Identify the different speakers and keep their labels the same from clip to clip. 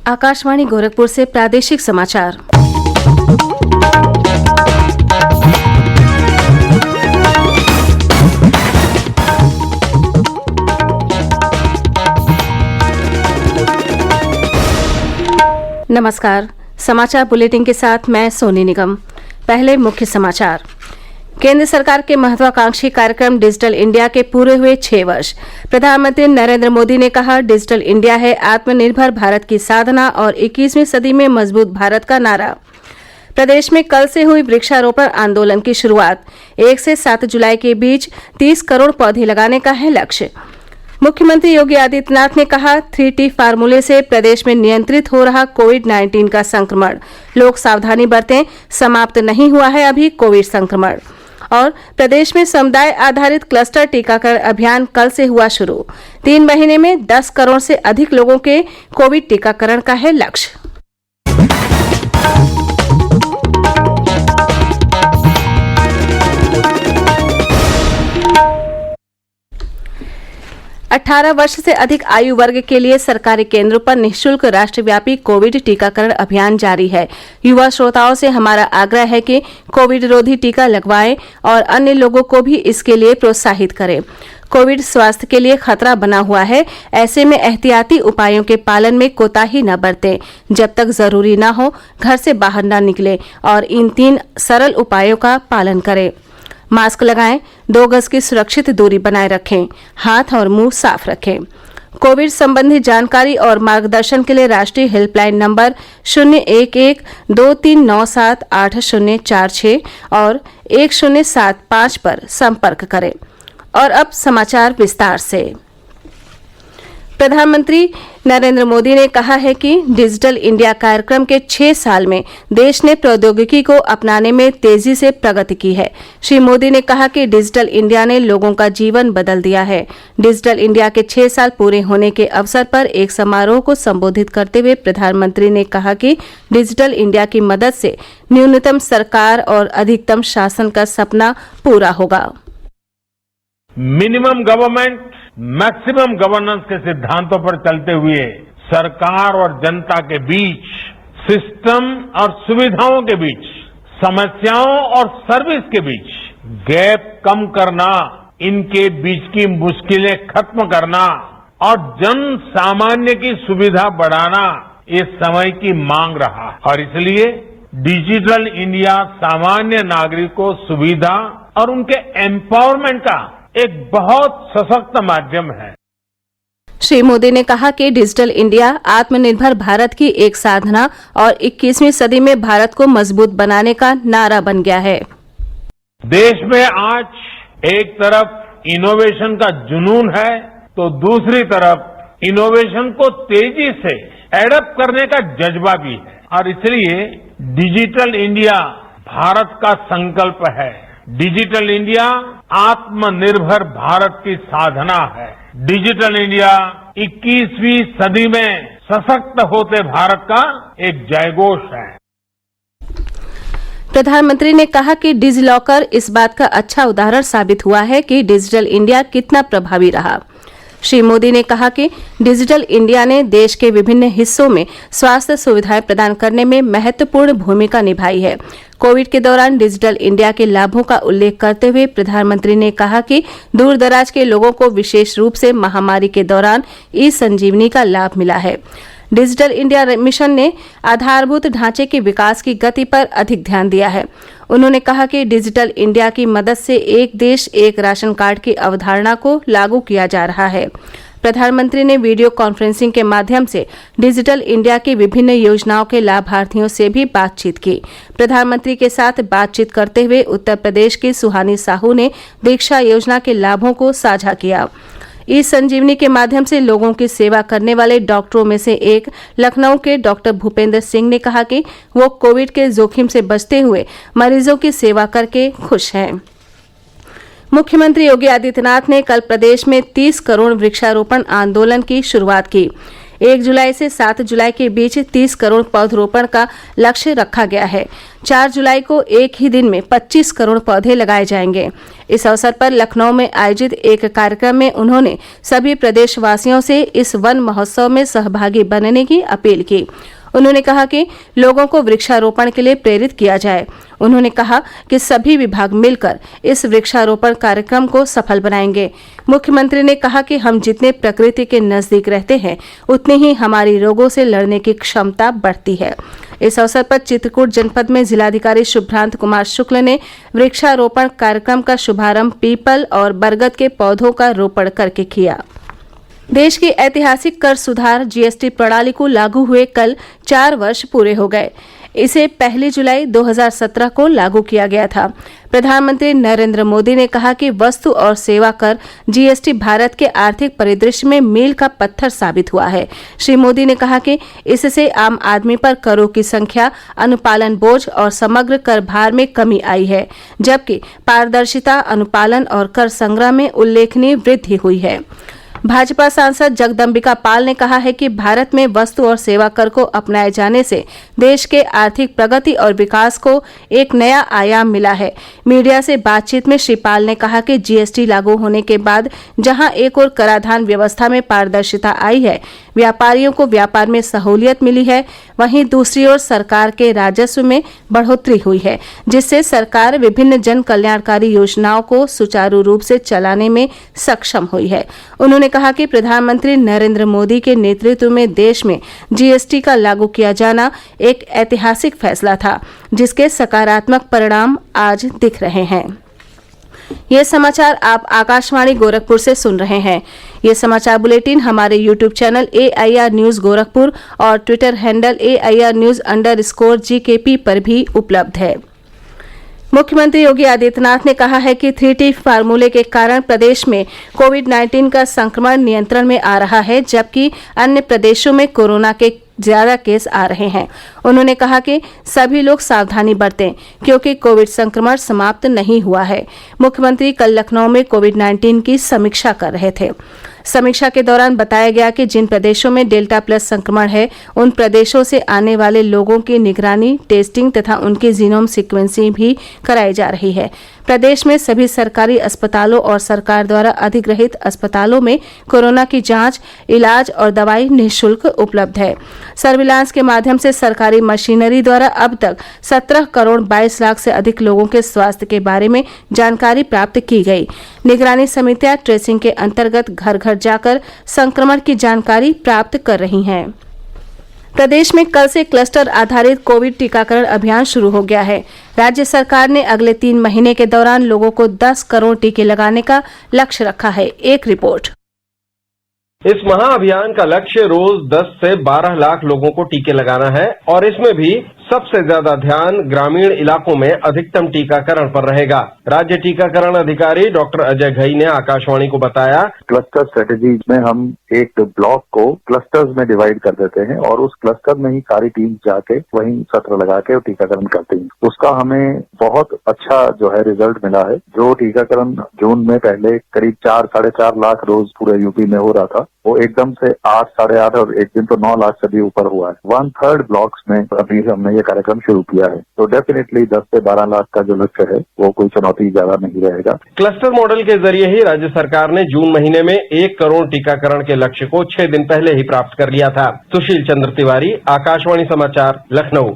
Speaker 1: आकाशवाणी गोरखपुर से प्रादेशिक समाचार। नमस्कार, समाचार बुलेटिन के साथ मैं सोनी निगम। पहले मुख्य समाचार। केंद्र सरकार के महत्वाकांक्षी कार्यक्रम डिजिटल इंडिया के पूरे हुए 6 वर्ष। प्रधानमंत्री नरेंद्र मोदी ने कहा, डिजिटल इंडिया है आत्मनिर्भर भारत की साधना और 21वीं सदी में मजबूत भारत का नारा। प्रदेश में कल से हुई वृक्षारोपण आंदोलन की शुरुआत। 1 से 7 जुलाई के बीच 30 करोड़ पौधे लगाने का है लक्ष्य। मुख्यमंत्री योगी आदित्यनाथ ने कहा, 3T फार्मूले से प्रदेश में नियंत्रित हो रहा कोविड-19 का संक्रमण। लोग सावधानी बरतें, समाप्त नहीं हुआ है अभी कोविड संक्रमण। और प्रदेश में समुदाय आधारित क्लस्टर टीकाकरण अभियान कल से हुआ शुरू। 3 महीने में 10 करोड़ से अधिक लोगों के कोविड टीकाकरण का है लक्ष्य। 18 वर्ष से अधिक आयु वर्ग के लिए सरकारी केंद्रों पर निःशुल्क राष्ट्रव्यापी कोविड टीकाकरण अभियान जारी है। युवा श्रोताओं से हमारा आग्रह है कि कोविड रोधी टीका लगवाएं और अन्य लोगों को भी इसके लिए प्रोत्साहित करें। कोविड स्वास्थ्य के लिए खतरा बना हुआ है, ऐसे में एहतियाती उपायों के पालन में कोताही न बरतें। जब तक जरूरी न हो, घर से बाहर न निकलें और इन 3 सरल उपायों का पालन करें। मास्क लगाएं, 2 गज की सुरक्षित दूरी बनाए रखें, हाथ और मुंह साफ रखें। कोविड संबंधी जानकारी और मार्गदर्शन के लिए राष्ट्रीय हेल्पलाइन नंबर 011-2397-8046 और 1075 पर संपर्क करें। और अब समाचार विस्तार से। प्रधानमंत्री नरेंद्र मोदी ने कहा है कि डिजिटल इंडिया कार्यक्रम के 6 साल में देश ने प्रौद्योगिकी को अपनाने में तेजी से प्रगति की है। श्री मोदी ने कहा कि डिजिटल इंडिया ने लोगों का जीवन बदल दिया है। डिजिटल इंडिया के 6 साल पूरे होने के अवसर पर एक समारोह को संबोधित करते हुए प्रधानमंत्री ने कहा कि डिजिटल इंडिया की मदद से न्यूनतम सरकार और अधिकतम शासन का सपना पूरा होगा।
Speaker 2: मिनिमम गवर्नमेंट मैक्सिमम गवर्नेंस के सिद्धांतों पर चलते हुए सरकार और जनता के बीच, सिस्टम और सुविधाओं के बीच, समस्याओं और सर्विस के बीच गैप कम करना, इनके बीच की मुश्किलें खत्म करना और जन सामान्य की सुविधा बढ़ाना ये समय की मांग रहा है। और इसलिए डिजिटल इंडिया सामान्य नागरिक को सुविधा और उनके एम्पावरमेंट का एक बहुत सशक्त माध्यम है।
Speaker 1: श्री मोदी ने कहा कि डिजिटल इंडिया आत्मनिर्भर भारत की एक साधना और 21वीं सदी में भारत को मजबूत बनाने का नारा बन गया है।
Speaker 2: देश में आज एक तरफ इनोवेशन का जुनून है तो दूसरी तरफ इनोवेशन को तेजी से एडप्ट करने का जज्बा भी है। और इसलिए डिजिटल इंडिया भारत का संकल्प है। डिजिटल इंडिया आत्मनिर्भर भारत की साधना है। डिजिटल इंडिया 21वीं सदी में सशक्त होते भारत का एक जयघोष है।
Speaker 1: प्रधानमंत्री ने कहा कि डिजिलॉकर इस बात का अच्छा उदाहरण साबित हुआ है कि डिजिटल इंडिया कितना प्रभावी रहा। श्री मोदी ने कहा कि डिजिटल इंडिया ने देश के विभिन्न हिस्सों में स्वास्थ्य सुविधाएं प्रदान करने में महत्वपूर्ण भूमिका निभाई है। कोविड के दौरान डिजिटल इंडिया के लाभों का उल्लेख करते हुए प्रधानमंत्री ने कहा कि दूर दराज के लोगों को विशेष रूप से महामारी के दौरान ई-संजीवनी का लाभ मिला है। डिजिटल इंडिया मिशन ने आधारभूत ढांचे के विकास की गति पर अधिक ध्यान दिया है। उन्होंने कहा कि डिजिटल इंडिया की मदद से एक देश एक राशन कार्ड की अवधारणा को लागू किया जा रहा है। प्रधानमंत्री ने वीडियो कॉन्फ्रेंसिंग के माध्यम से डिजिटल इंडिया की विभिन्न योजनाओं के लाभार्थियों से भी बातचीत की। प्रधानमंत्री के साथ बातचीत करते हुए उत्तर प्रदेश की सुहानी साहू ने दीक्षा योजना के लाभों को साझा किया। ई संजीवनी के माध्यम से लोगों की सेवा करने वाले डॉक्टरों में से एक लखनऊ के डॉक्टर भूपेंद्र सिंह ने कहा कि वो कोविड के जोखिम से बचते हुए मरीजों की सेवा करके खुश हैं। मुख्यमंत्री योगी आदित्यनाथ ने कल प्रदेश में 30 करोड़ वृक्षारोपण आंदोलन की शुरुआत की। 1 जुलाई से 7 जुलाई के बीच 30 करोड़ पौधरोपण का लक्ष्य रखा गया है। 4 जुलाई को एक ही दिन में 25 करोड़ पौधे लगाए जाएंगे। इस अवसर पर लखनऊ में आयोजित एक कार्यक्रम में उन्होंने सभी प्रदेशवासियों से इस वन महोत्सव में सहभागी बनने की अपील की। उन्होंने कहा कि लोगों को वृक्षारोपण के लिए प्रेरित किया जाए। उन्होंने कहा कि सभी विभाग मिलकर इस वृक्षारोपण कार्यक्रम को सफल बनाएंगे। मुख्यमंत्री ने कहा कि हम जितने प्रकृति के नजदीक रहते हैं उतनी ही हमारी रोगों से लड़ने की क्षमता बढ़ती है। इस अवसर पर चित्रकूट जनपद में जिलाधिकारी शुभ्रांत कुमार शुक्ल ने वृक्षारोपण कार्यक्रम का शुभारंभ पीपल और बरगद के पौधों का रोपण करके किया। देश की ऐतिहासिक कर सुधार जीएसटी प्रणाली को लागू हुए कल 4 वर्ष पूरे हो गए। इसे 1 जुलाई 2017 को लागू किया गया था। प्रधानमंत्री नरेंद्र मोदी ने कहा कि वस्तु और सेवा कर जीएसटी भारत के आर्थिक परिदृश्य में मील का पत्थर साबित हुआ है। श्री मोदी ने कहा कि इससे आम आदमी पर करों की संख्या, अनुपालन बोझ और समग्र कर भार में कमी आई है, जबकि पारदर्शिता, अनुपालन और कर संग्रह में उल्लेखनीय वृद्धि हुई है। भाजपा सांसद जगदम्बिका पाल ने कहा है कि भारत में वस्तु और सेवा कर को अपनाए जाने से देश के आर्थिक प्रगति और विकास को एक नया आयाम मिला है। मीडिया से बातचीत में श्री पाल ने कहा कि जीएसटी लागू होने के बाद जहां एक ओर कराधान व्यवस्था में पारदर्शिता आई है, व्यापारियों को व्यापार में सहूलियत मिली है, वहीं दूसरी ओर सरकार के राजस्व में बढ़ोतरी हुई है, जिससे सरकार विभिन्न जन कल्याणकारी योजनाओं को सुचारू रूप से चलाने में सक्षम हुई है। उन्होंने कहा कि प्रधानमंत्री नरेंद्र मोदी के नेतृत्व में देश में जीएसटी का लागू किया जाना एक ऐतिहासिक फैसला था, जिसके सकारात्मक परिणाम आज दिख रहे हैं। ये समाचार आप आकाशवाणी गोरखपुर से सुन रहे हैं। ये समाचार बुलेटिन हमारे YouTube channel AIR news Gorakhpur और ट्विटर हैंडल AIR न्यूज_GKP पर भी उपलब्ध है। मुख्यमंत्री योगी आदित्यनाथ ने कहा है कि 3T फार्मूले के कारण प्रदेश में कोविड-19 का संक्रमण नियंत्रण में आ रहा है, जबकि अन्य प्रदेशों में कोरोना के ज्यादा केस आ रहे हैं। उन्होंने कहा कि सभी लोग सावधानी बरतें, क्योंकि कोविड संक्रमण समाप्त नहीं हुआ है। मुख्यमंत्री कल लखनऊ में कोविड-19 की समीक्षा कर रहे थे। समीक्षा के दौरान बताया गया कि जिन प्रदेशों में डेल्टा प्लस संक्रमण है, उन प्रदेशों से आने वाले लोगों की निगरानी, टेस्टिंग तथा उनकी जीनोम सीक्वेंसिंग भी कराई जा रही है। प्रदेश में सभी सरकारी अस्पतालों और सरकार द्वारा अधिग्रहित अस्पतालों में कोरोना की जांच, इलाज और दवाई निःशुल्क उपलब्ध है। सर्विलांस के माध्यम से सरकारी मशीनरी द्वारा अब तक 17 करोड़ 22 लाख से अधिक लोगों के स्वास्थ्य के बारे में जानकारी प्राप्त की गई। निगरानी समितियां ट्रेसिंग के अंतर्गत घर घर जाकर संक्रमण की जानकारी प्राप्त कर रही हैं। प्रदेश में कल से क्लस्टर आधारित कोविड टीकाकरण अभियान शुरू हो गया है। राज्य सरकार ने अगले 3 महीने के दौरान लोगों को 10 करोड़ टीके लगाने का लक्ष्य रखा है। एक रिपोर्ट।
Speaker 3: इस महाअभियान का लक्ष्य रोज 10 से 12 लाख लोगों को टीके लगाना है और इसमें भी सबसे ज्यादा ध्यान ग्रामीण इलाकों में अधिकतम टीकाकरण पर रहेगा। राज्य टीकाकरण अधिकारी डॉक्टर अजय घई ने आकाशवाणी को बताया,
Speaker 4: क्लस्टर स्ट्रेटेजी में हम एक ब्लॉक को क्लस्टर्स में डिवाइड कर देते हैं और उस क्लस्टर में ही सारी टीम जाके वहीं सत्र लगा के टीकाकरण करते हैं। उसका हमें बहुत अच्छा जो है रिजल्ट मिला है। जो टीकाकरण जून में पहले करीब 4-4.5 लाख रोज पूरे यूपी में हो रहा था, वो एकदम से 8, 8.5 और एक दिन तो 9 लाख से भी ऊपर हुआ है। 1/3 ब्लॉक्स में अभी हमने ये कार्यक्रम शुरू किया है, तो डेफिनेटली 10 से 12 लाख का जो लक्ष्य है वो कोई चुनौती ज्यादा नहीं रहेगा।
Speaker 3: क्लस्टर मॉडल के जरिए ही राज्य सरकार ने जून महीने में 1 करोड़ टीकाकरण के लक्ष्य को 6 दिन पहले ही प्राप्त कर लिया था। सुशील चंद्र तिवारी, आकाशवाणी समाचार, लखनऊ।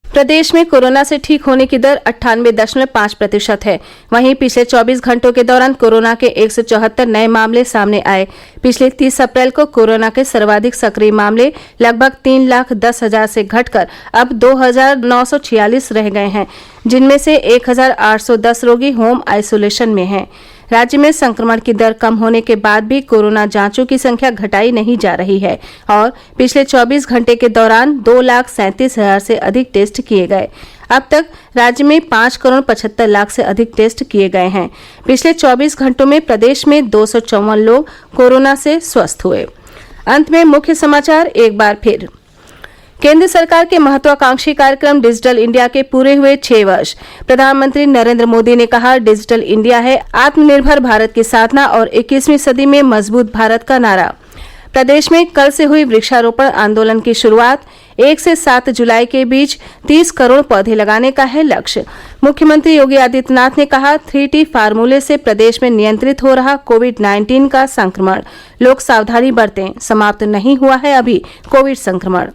Speaker 1: प्रदेश में कोरोना से ठीक होने की दर 98.5% है। वहीं पिछले 24 घंटों के दौरान कोरोना के 174 नए मामले सामने आए। पिछले 30 अप्रैल को कोरोना के सर्वाधिक सक्रिय मामले लगभग 3,10,000 से घटकर अब 2,946 रह गए हैं, जिनमें से 1,810 रोगी होम आइसोलेशन में हैं। राज्य में संक्रमण की दर कम होने के बाद भी कोरोना जांचों की संख्या घटाई नहीं जा रही है और पिछले 24 घंटे के दौरान 2,37,000 से अधिक टेस्ट किए गए। अब तक राज्य में 5 करोड़ 75 लाख से अधिक टेस्ट किए गए हैं। पिछले 24 घंटों में प्रदेश में 254 लोग कोरोना से स्वस्थ हुए। अंत में मुख्य समाचार एक बार फिर। केंद्र सरकार के महत्वाकांक्षी कार्यक्रम डिजिटल इंडिया के पूरे हुए 6 वर्ष। प्रधानमंत्री नरेंद्र मोदी ने कहा, डिजिटल इंडिया है आत्मनिर्भर भारत की साधना और 21वीं सदी में मजबूत भारत का नारा। प्रदेश में कल से हुई वृक्षारोपण आंदोलन की शुरुआत। 1 से 7 जुलाई के बीच 30 करोड़ पौधे लगाने का है लक्ष्य। मुख्यमंत्री योगी आदित्यनाथ ने कहा, 3T फार्मूले से प्रदेश में नियंत्रित हो रहा कोविड-19 का संक्रमण, लोग सावधानी बरतें, समाप्त नहीं हुआ है अभी कोविड संक्रमण।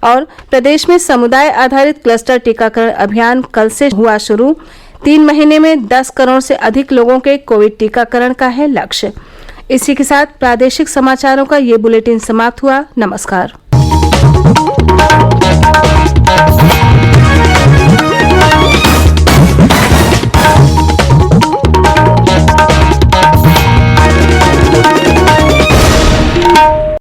Speaker 1: और प्रदेश में समुदाय आधारित क्लस्टर टीकाकरण अभियान कल से हुआ शुरू। 3 महीने में 10 करोड़ से अधिक लोगों के कोविड टीकाकरण का है लक्ष्य। इसी के साथ प्रादेशिक समाचारों का ये बुलेटिन समाप्त हुआ। नमस्कार।